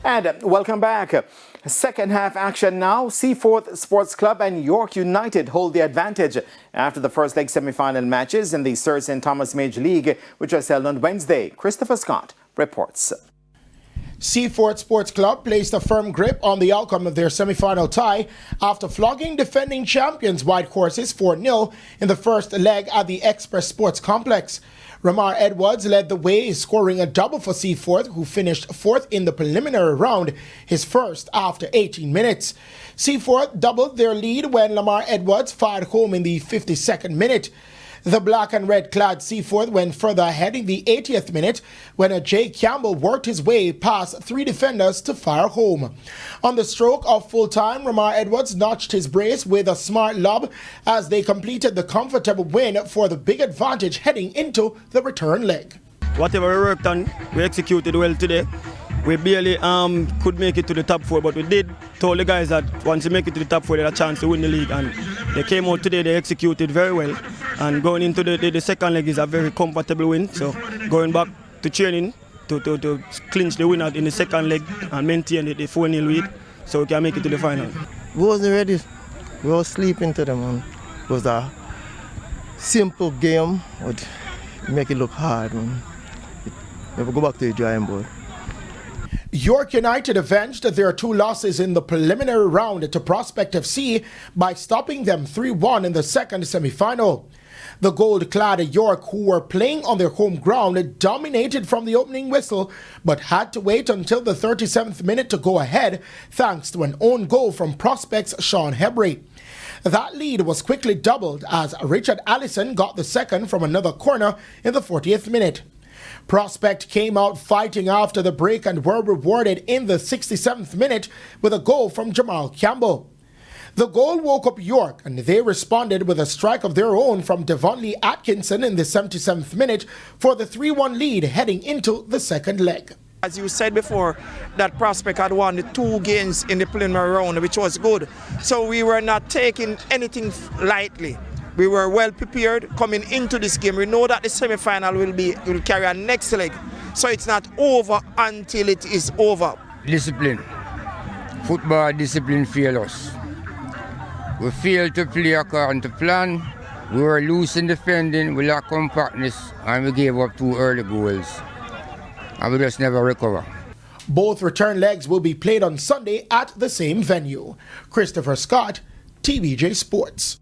And welcome back. Second half action now. Seaforth Sports Club and York United hold the advantage after the first leg semi-final matches in the Sir St. Thomas Major League, which was held on Wednesday. Christopher Scott reports. Seaforth Sports Club placed a firm grip on the outcome of their semi-final tie after flogging defending champions White Horses 4-0 in the first leg at the Express Sports Complex. Ramar Edwards led the way, scoring a double for Seaforth, who finished fourth in the preliminary round, his first after 18 minutes. Seaforth doubled their lead when Lamar Edwards fired home in the 52nd minute. The black and red clad Seaforth went further ahead in the 80th minute when a Jay Campbell worked his way past three defenders to fire home. On the stroke of full time, Ramar Edwards notched his brace with a smart lob as they completed the comfortable win for the big advantage heading into the return leg. Whatever we worked on, we executed well today. We barely could make it to the top four, but we did told the guys that once you make it to the top four, they had a chance to win the league. And they came out today, they executed very well. And going into the second leg is a very comfortable win. So going back to training to clinch the winner in the second leg and maintain the 4-0 lead so we can make it to the final. We wasn't ready. We were sleeping to them. Man. It was a simple game, but make it look hard. Man. Never go back to the drawing board. York United avenged their two losses in the preliminary round to Prospect FC by stopping them 3-1 in the second semi-final. The gold-clad York, who were playing on their home ground, dominated from the opening whistle, but had to wait until the 37th minute to go ahead, thanks to an own goal from Prospect's Sean Hebry. That lead was quickly doubled as Richard Allison got the second from another corner in the 40th minute. Prospect came out fighting after the break and were rewarded in the 67th minute with a goal from Jamal Campbell. The goal woke up York, and they responded with a strike of their own from Devon Lee Atkinson in the 77th minute for the 3-1 lead heading into the second leg. As you said before, that Prospect had won the 2 games in the preliminary round, which was good. So we were not taking anything lightly. We were well prepared coming into this game. We know that the semi-final will carry a next leg. So it's not over until it is over. Discipline. Football discipline failed us. We failed to play according to plan. We were loose in defending, we lacked compactness, and we gave up 2 early goals. And we just never recover. Both return legs will be played on Sunday at the same venue. Christopher Scott, TVJ Sports.